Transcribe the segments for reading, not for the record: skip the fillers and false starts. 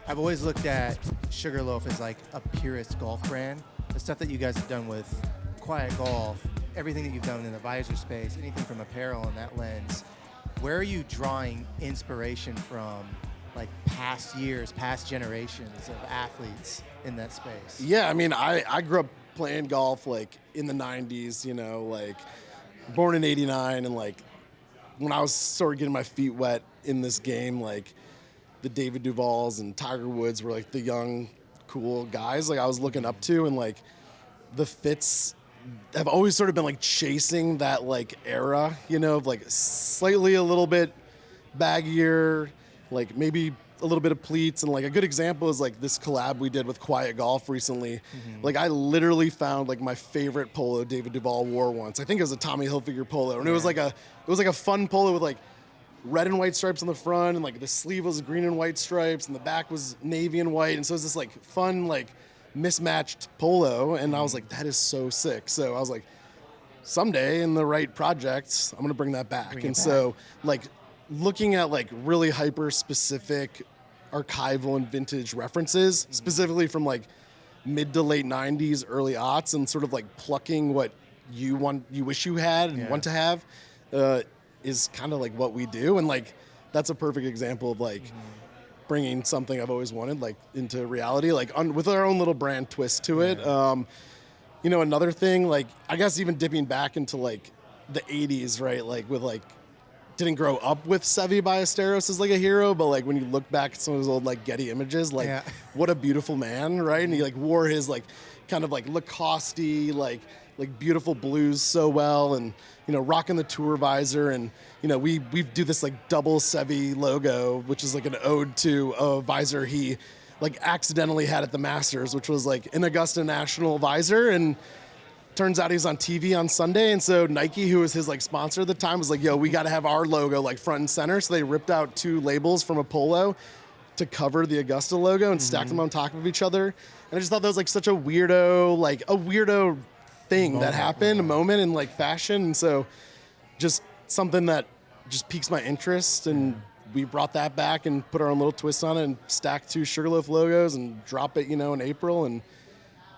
I've always looked at Sugarloaf as like a purist golf brand. The stuff that you guys have done with Quiet Golf, everything that you've done in the visor space, anything from apparel in that lens, where are you drawing inspiration from, like past years, past generations of athletes in that space? Yeah, I mean, I grew up playing golf like in the 90s, like born in 89. And like when I was sort of getting my feet wet in this game, like the David Duvals and Tiger Woods were like the young, cool guys like I was looking up to. And like the fits have always sort of been like chasing that like era, of like slightly a little bit baggier, like maybe a little bit of pleats. And like a good example is like this collab we did with Quiet Golf recently. Like I literally found like my favorite polo David Duval wore once. I think it was a Tommy Hilfiger polo, and it was like a fun polo with like red and white stripes on the front, and like the sleeve was green and white stripes, and the back was navy and white. And so it was this like fun like mismatched polo, and I was like, that is so sick. So I was like, someday in the right projects, I'm gonna bring that back. So like looking at like really hyper specific archival and vintage references, specifically from like mid to late 90s, early aughts, and sort of like plucking what you wish you had and want to have, is kind of like what we do. And like that's a perfect example of like bringing something I've always wanted like into reality, like with our own little brand twist to it. Another thing, like I guess even dipping back into like the 80s, right? Like with like, didn't grow up with Sevi Ballesteros as like a hero, but like when you look back at some of his old like Getty images, like what a beautiful man, right? And he like wore his like kind of like Lacoste, like beautiful blues so well, and rocking the tour visor. And we do this like double Sevi logo, which is like an ode to a visor he like accidentally had at the Masters, which was like an Augusta National visor. And turns out he's on TV on Sunday, and so Nike, who was his like sponsor at the time, was like, yo, we got to have our logo like front and center. So they ripped out two labels from a polo to cover the Augusta logo and stacked them on top of each other. And I just thought that was like such a weirdo thing that happened, a moment in like fashion. And so just something that just piques my interest, and we brought that back and put our own little twist on it and stacked two Sugarloaf logos and drop it, in April. And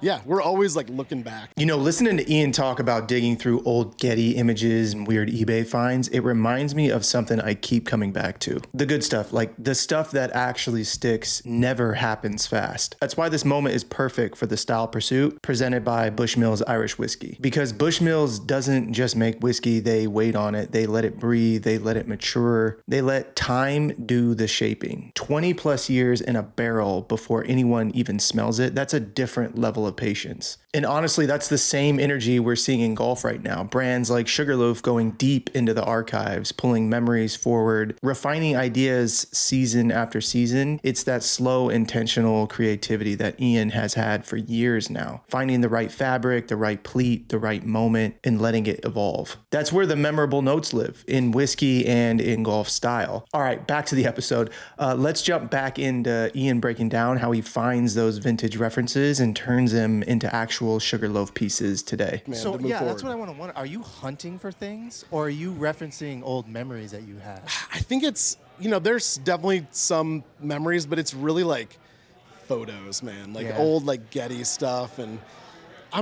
yeah, we're always like looking back. Listening to Ian talk about digging through old Getty images and weird eBay finds, it reminds me of something I keep coming back to. The good stuff, like the stuff that actually sticks, never happens fast. That's why this moment is perfect for the Style Pursuit presented by Bushmills Irish Whiskey. Because Bushmills doesn't just make whiskey, they wait on it, they let it breathe, they let it mature, they let time do the shaping. 20 plus years in a barrel before anyone even smells it, that's a different level of patience. And honestly, that's the same energy we're seeing in golf right now. Brands like Sugarloaf going deep into the archives, pulling memories forward, refining ideas season after season. It's that slow, intentional creativity that Ian has had for years now. Finding the right fabric, the right pleat, the right moment, and letting it evolve. That's where the memorable notes live, in whiskey and in golf style. All right, back to the episode. Let's jump back into Ian breaking down how he finds those vintage references and turns them into actual Sugarloaf pieces today. So yeah, that's what I want to wonder. Are you hunting for things, or are you referencing old memories that you had? I think it's, there's definitely some memories, but it's really like photos, man, like old like Getty stuff. And I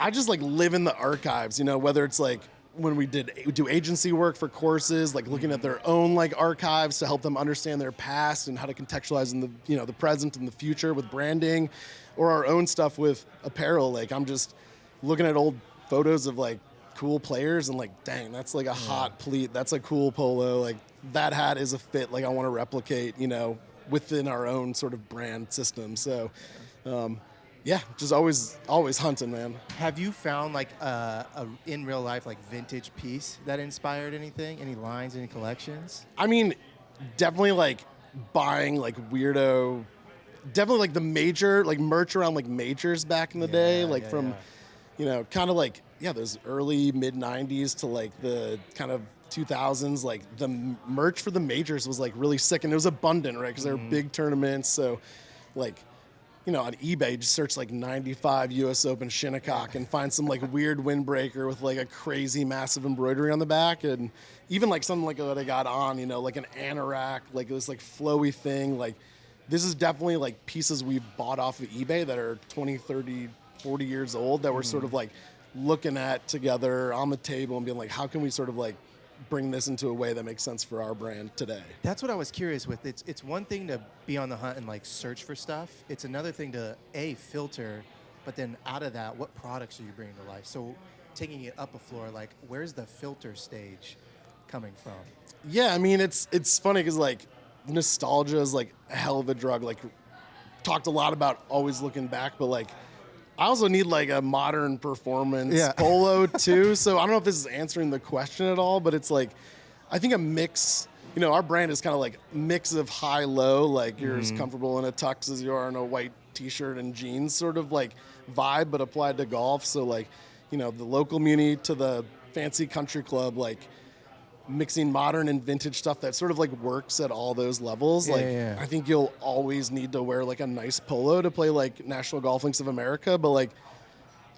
just like live in the archives, whether it's like when we do agency work for courses, like looking at their own like archives to help them understand their past and how to contextualize in the, the present and the future with branding, or our own stuff with apparel. Like I'm just looking at old photos of like cool players and like, dang, that's like a hot pleat. That's a cool polo. Like that hat is a fit like I want to replicate, within our own sort of brand system. So, just always hunting, man. Have you found like a in real life like vintage piece that inspired anything? Any lines, any collections? I mean, definitely like buying like weirdo, definitely like the major like merch around like majors back in the day, like from kind of like those early mid 90s to like the kind of 2000s. Like the merch for the majors was like really sick, and it was abundant, right? Because they were big tournaments. So like on eBay, just search like 95 US Open Shinnecock and find some like weird windbreaker with like a crazy massive embroidery on the back. And even like something like that I got on, like an anorak, like this like flowy thing, like this is definitely like pieces we've bought off of eBay that are 20, 30, 40 years old that we're sort of like looking at together on the table and being like, how can we sort of like bring this into a way that makes sense for our brand today? That's what I was curious with. It's one thing to be on the hunt and like search for stuff. It's another thing to filter, but then out of that, what products are you bringing to life? So taking it up a floor, like where's the filter stage coming from? Yeah, I mean, it's funny because like nostalgia is like a hell of a drug. Like talked a lot about always looking back, but like I also need like a modern performance polo too. So I don't know if this is answering the question at all, but it's like I think a mix. You know, our brand is kind of like mix of high-low, like you're as comfortable in a tux as you are in a white t-shirt and jeans sort of like vibe, but applied to golf. So like, you know, the local muni to the fancy country club, like mixing modern and vintage stuff that sort of like works at all those levels. I think you'll always need to wear like a nice polo to play like National Golf Links of America, but like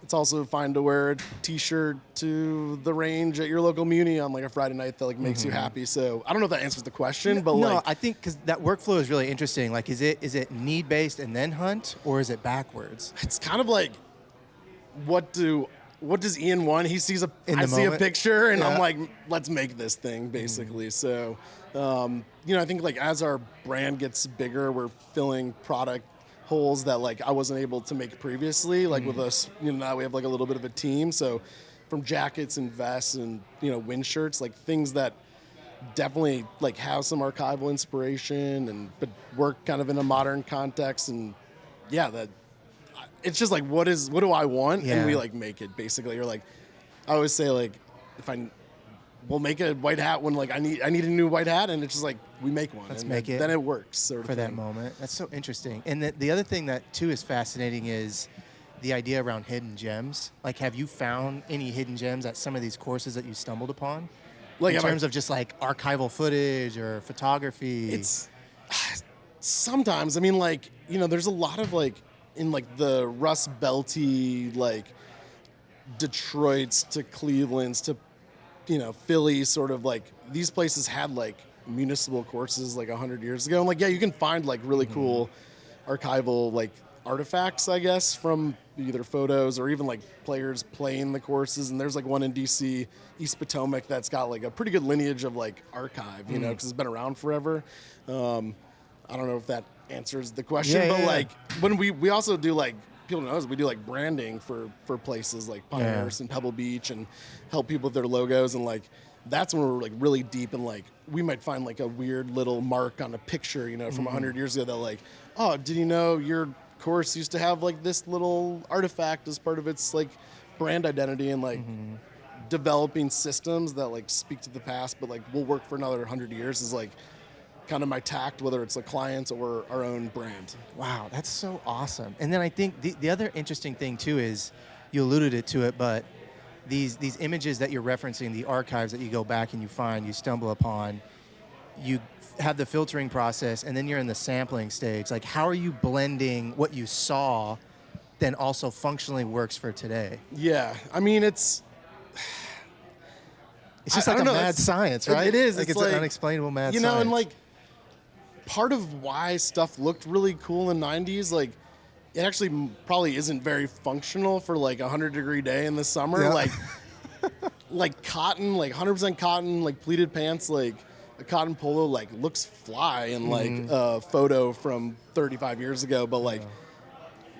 it's also fine to wear a t-shirt to the range at your local muni on like a Friday night that like makes you happy. So I don't know if that answers the question, but no, like I think because that workflow is really interesting. Like, is it need based and then hunt, or is it backwards? it's kind of like what does Ian want? He sees I see a moment? picture and I'm like, let's make this thing basically. So, you know, I think like as our brand gets bigger, we're filling product holes that like I wasn't able to make previously. Like with us, you know, now we have like a little bit of a team. So from jackets and vests and, you know, wind shirts, like things that definitely like have some archival inspiration but work kind of in a modern context. And yeah, that it's just like, what do I want? Yeah. And we like make it basically. Or like, I always say like, we'll make a white hat when like I need a new white hat, and it's just like we make one. Let's and make it then it works sort of for that thing. moment. That's so interesting. And the other thing that too is fascinating is the idea around hidden gems. Like, have you found any hidden gems at some of these courses that you stumbled upon? Like in terms of just like archival footage or photography? It's sometimes, I mean, like, you know, there's a lot of like in like the Rust Belty, like Detroit's to Cleveland's to, you know, Philly, sort of like these places had like municipal courses like 100 years ago. And like, yeah, you can find like really cool archival like artifacts, I guess, from either photos or even like players playing the courses. And there's like one in DC, East Potomac, that's got like a pretty good lineage of like archive, you know, because it's been around forever. I don't know if that answers the question, but like when we also do like, people know us, we do like branding for places like Pinehurst and Pebble Beach and help people with their logos. And like, that's when we're like really deep and like, we might find like a weird little mark on a picture, you know, from 100 years ago that like, oh, did you know your course used to have like this little artifact as part of its like brand identity, and like developing systems that like speak to the past, but like will work for another 100 years is like kind of my tact, whether it's a client or our own brand. Wow, that's so awesome. And then I think the other interesting thing too is, you alluded to it, but these images that you're referencing, the archives that you go back and you find, you stumble upon, you have the filtering process, and then you're in the sampling stage. Like, how are you blending what you saw then also functionally works for today? Yeah, I mean, it's just like a mad science, right? It is. Like it's an unexplainable mad science. You know, and like part of why stuff looked really cool in the 90s, like it actually probably isn't very functional for like a 100-degree day in the summer. Yeah. Like cotton, like 100% cotton, like pleated pants, like a cotton polo, like looks fly in like a photo from 35 years ago. But like,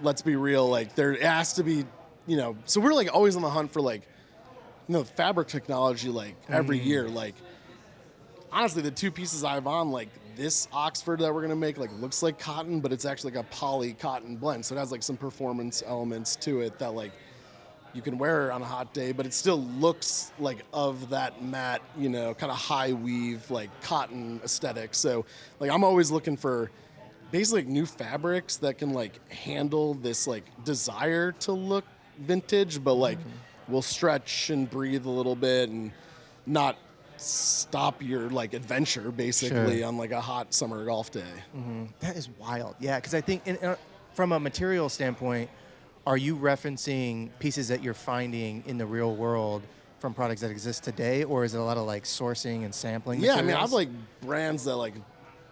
let's be real, like there has to be, you know, so we're like always on the hunt for like, you know, fabric technology, like every year. Like honestly, the two pieces I have on, like this Oxford that we're gonna make, like looks like cotton, but it's actually like a poly cotton blend. So it has like some performance elements to it that like you can wear on a hot day, but it still looks like of that matte, you know, kind of high weave, like cotton aesthetic. So like I'm always looking for basically like new fabrics that can like handle this like desire to look vintage, but like will stretch and breathe a little bit and not stop your like adventure basically on like a hot summer golf day. That is wild. Yeah, because I think from a material standpoint, are you referencing pieces that you're finding in the real world from products that exist today, or is it a lot of like sourcing and sampling? Yeah, materials? I mean, I have like brands that like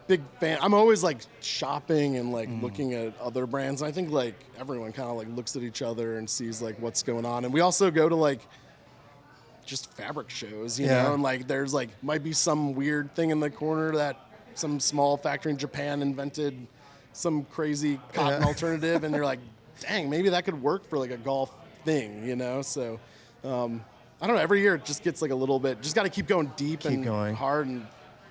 big fan. I'm always like shopping and like looking at other brands. And I think like everyone kind of like looks at each other and sees like what's going on. And we also go to like just fabric shows, you know, and like there's like might be some weird thing in the corner that some small factory in Japan invented some crazy cotton alternative, and they're like, dang, maybe that could work for like a golf thing, you know? So I don't know, every year it just gets like a little bit, just got to keep going deep and hard and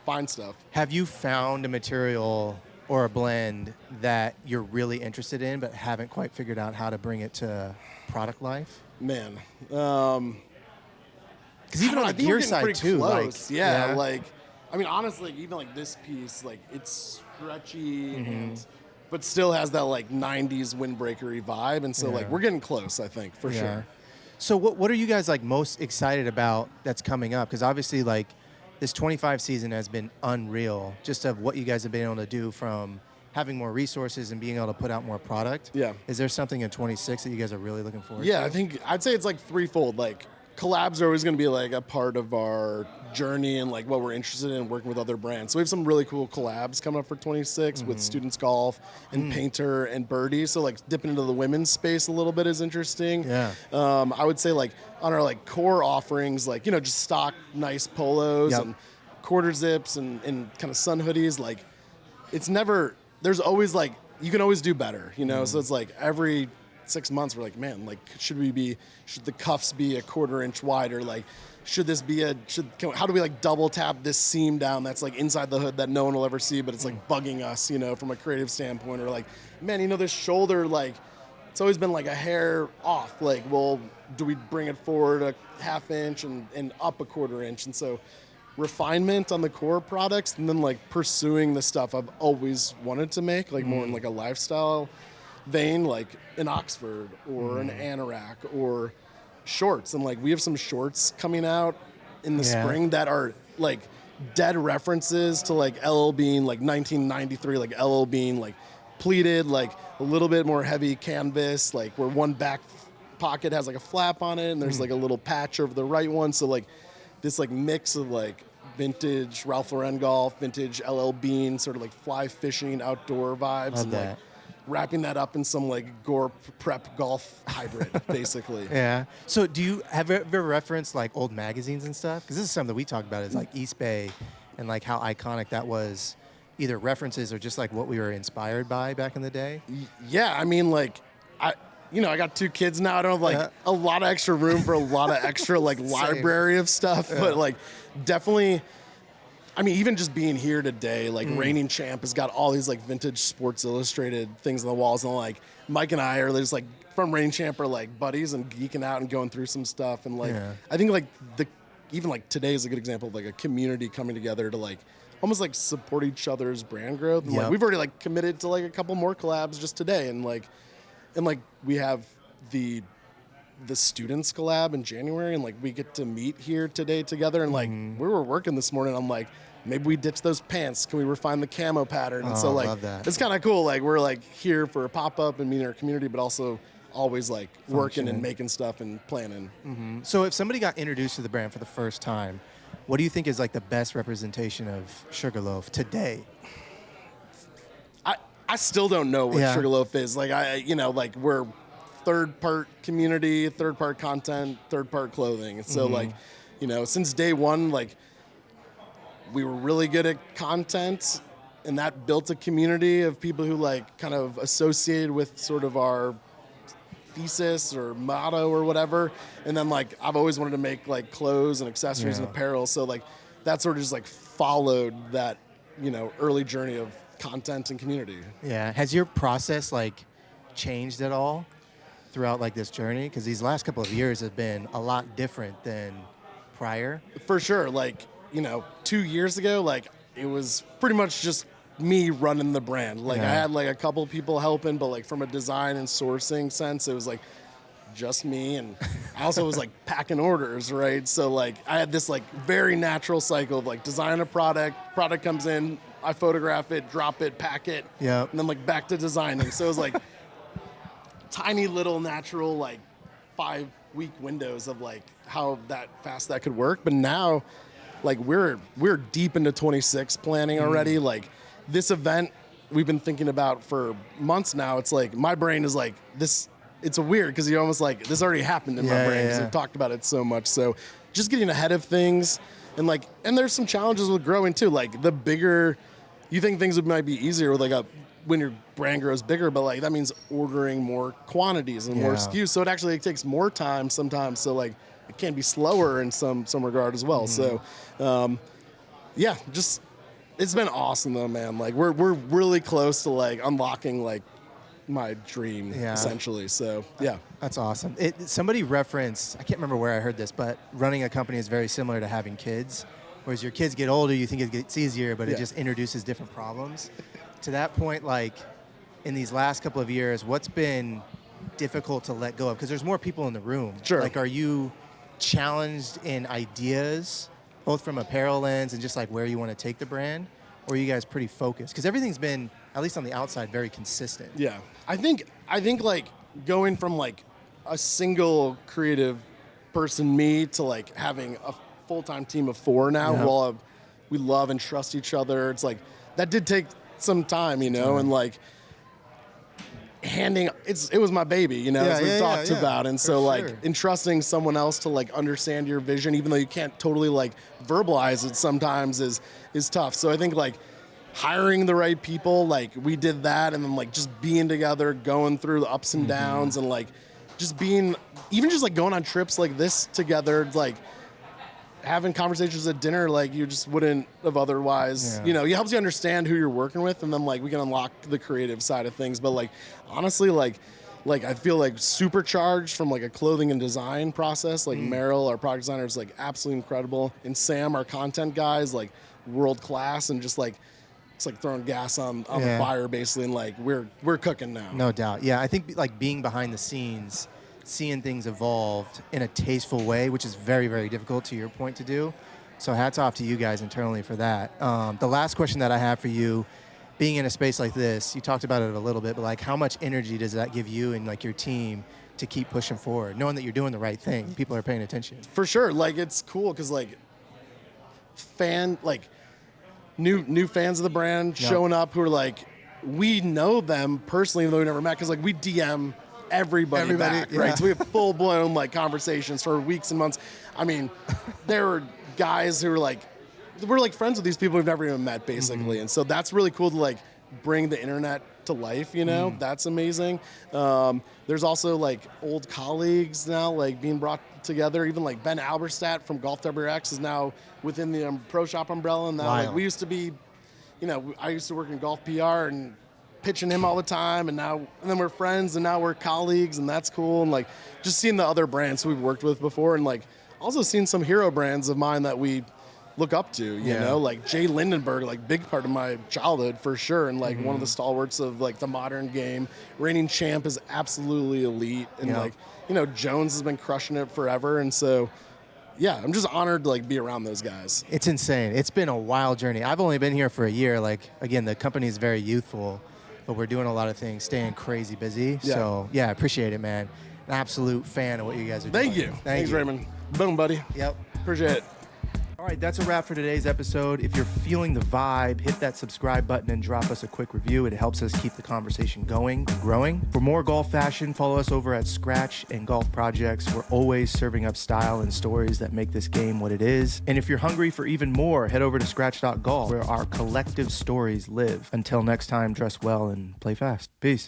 find stuff. Have you found a material or a blend that you're really interested in but haven't quite figured out how to bring it to product life? Man, because even on the gear side too, close. Like I mean, honestly, even like this piece, like it's stretchy and but still has that like 90s windbreakery vibe, and so like we're getting close, I think, for sure. So what are you guys like most excited about that's coming up? Because obviously like this 25 season has been unreal, just of what you guys have been able to do from having more resources and being able to put out more product. Yeah. Is there something in 26 that you guys are really looking forward to? Yeah, I think I'd say it's like threefold. Like collabs are always going to be like a part of our journey and like what we're interested in working with other brands. So we have some really cool collabs coming up for 26 with Students Golf and Painter and Birdie. So like dipping into the women's space a little bit is interesting. Yeah. I would say like on our like core offerings, like, you know, just stock nice polos and quarter zips and kind of sun hoodies. Like it's never, there's always like, you can always do better, you know? So it's like every 6 months we're like, man, like should the cuffs be a quarter inch wider? Like should this be how do we like double tap this seam down that's like inside the hood that no one will ever see, but it's like bugging us, you know, from a creative standpoint? Or like, man, you know, this shoulder, like it's always been like a hair off. Like, well, do we bring it forward a half inch and up a quarter inch? And so refinement on the core products, and then like pursuing the stuff I've always wanted to make, like more in like a lifestyle vein, like an Oxford or an anorak or shorts. And like we have some shorts coming out in the spring that are like dead references to like LL Bean, like 1993, like LL Bean, like pleated, like a little bit more heavy canvas, like where one back pocket has like a flap on it and there's like a little patch over the right one. So like this like mix of like vintage Ralph Lauren golf, vintage LL Bean, sort of like fly fishing outdoor vibes. Love and that. like wrapping that up in some like gore prep golf hybrid, basically. Yeah. So do you have you ever referenced like old magazines and stuff? Because this is something that we talked about is like East Bay and like how iconic that was, either references or just like what we were inspired by back in the day. Yeah, I mean, like I got 2 kids now. I don't have like a lot of extra room for a lot of extra like library of stuff, but like definitely. I mean, even just being here today, like Reigning Champ has got all these like vintage Sports Illustrated things on the walls, and like Mike and I are just like from Reigning Champ are like buddies and geeking out and going through some stuff, and like I think like even like today is a good example of like a community coming together to like almost like support each other's brand growth. And like we've already like committed to like a couple more collabs just today, and like we have the students collab in January, and like we get to meet here today together, and like we were working this morning, I'm like, maybe we ditch those pants, can we refine the camo pattern? And so like it's kind of cool, like we're like here for a pop-up and meeting our community, but also always like working and making stuff and planning. So if somebody got introduced to the brand for the first time, what do you think is like the best representation of Sugarloaf today? I still don't know what Sugarloaf is. Like like we're third-part community, third-part content, third-part clothing. And so like, since day one, like we were really good at content, and that built a community of people who like kind of associated with sort of our thesis or motto or whatever. And then like I've always wanted to make like clothes and accessories and apparel. So like that sort of just like followed that, early journey of content and community. Yeah. Has your process like changed at all throughout like this journey? Because these last couple of years have been a lot different than prior. For sure. Like, 2 years ago, like it was pretty much just me running the brand. Like I had like a couple people helping, but like from a design and sourcing sense, it was like just me. And I also was like packing orders, right? So like I had this like very natural cycle of like design a product comes in, I photograph it, drop it, pack it, and then like back to designing. So it was like tiny little natural like 5-week windows of like how that fast that could work. But now like we're deep into 26 planning already. Like this event we've been thinking about for months now. It's like my brain is like this. It's weird because you're almost like this already happened in my brain because we've talked about it so much. So just getting ahead of things and there's some challenges with growing too. Like the bigger you think things might be easier with when your brand grows bigger, but like that means ordering more quantities and more SKUs. So it actually takes more time sometimes. So like it can be slower in some regard as well. So just it's been awesome though, man. Like we're really close to like unlocking like my dream essentially. So yeah, that's awesome. Somebody referenced, I can't remember where I heard this, but running a company is very similar to having kids. Whereas your kids get older, you think it gets easier, but it just introduces different problems. To that point, like in these last couple of years, what's been difficult to let go of? Because there's more people in the room. Sure. Like, are you challenged in ideas, both from apparel lens and just like where you want to take the brand? Or are you guys pretty focused? Because everything's been, at least on the outside, very consistent. Yeah. I think like going from like a single creative person, me, to like having a full-time team of 4 now who all we love and trust each other. It's like that did take some time, and like it was my baby, as we talked about. And so like entrusting someone else to like understand your vision, even though you can't totally like verbalize it sometimes is tough. So I think like hiring the right people, like we did that, and then like just being together, going through the ups and downs, and like just being, even just like going on trips like this together, like having conversations at dinner like you just wouldn't have otherwise. It helps you understand who you're working with, and then like we can unlock the creative side of things. But like honestly, like I feel like supercharged from like a clothing and design process. Like Meryl, our product designer, is like absolutely incredible, and Sam, our content guy, is like world class, and just like it's like throwing gas on the fire basically, and like we're cooking now. No doubt. Yeah, I think like being behind the scenes, seeing things evolved in a tasteful way, which is very, very difficult to your point to do. So hats off to you guys internally for that. The last question that I have for you, being in a space like this, you talked about it a little bit, but like how much energy does that give you and like your team to keep pushing forward, knowing that you're doing the right thing, people are paying attention? For sure. Like it's cool because like new fans of the brand showing up who are like, we know them personally, even though we never met, because like we DM everybody back, right? So we have full-blown like conversations for weeks and months. I mean, there were guys who were like, we're like friends with these people we've never even met, basically. And so that's really cool to like bring the internet to life, That's amazing. There's also like old colleagues now like being brought together. Even like Ben Alberstadt from Golf WRX is now within the Pro Shop umbrella. And now like, we used to be, I used to work in golf PR and pitching him all the time, and then we're friends, and now we're colleagues, and that's cool. And like just seeing the other brands we've worked with before, and like also seeing some hero brands of mine that we look up to, like Jay Lindenberg, like big part of my childhood for sure, and like one of the stalwarts of like the modern game. Reigning champ is absolutely elite, and like Jones has been crushing it forever, and so yeah, I'm just honored to like be around those guys. It's insane. It's been a wild journey. I've only been here for a year. Like again, the company is very youthful, but we're doing a lot of things, staying crazy busy. Yeah. So yeah, I appreciate it, man. An absolute fan of what you guys are doing. Thank you. Thanks, Raymond. Boom, buddy. Yep. Appreciate it. All right, that's a wrap for today's episode. If you're feeling the vibe, hit that subscribe button and drop us a quick review. It helps us keep the conversation going and growing. For more golf fashion, follow us over at Skratch and Golf Projects. We're always serving up style and stories that make this game what it is. And if you're hungry for even more, head over to Skratch.golf, where our collective stories live. Until next time, dress well and play fast. Peace.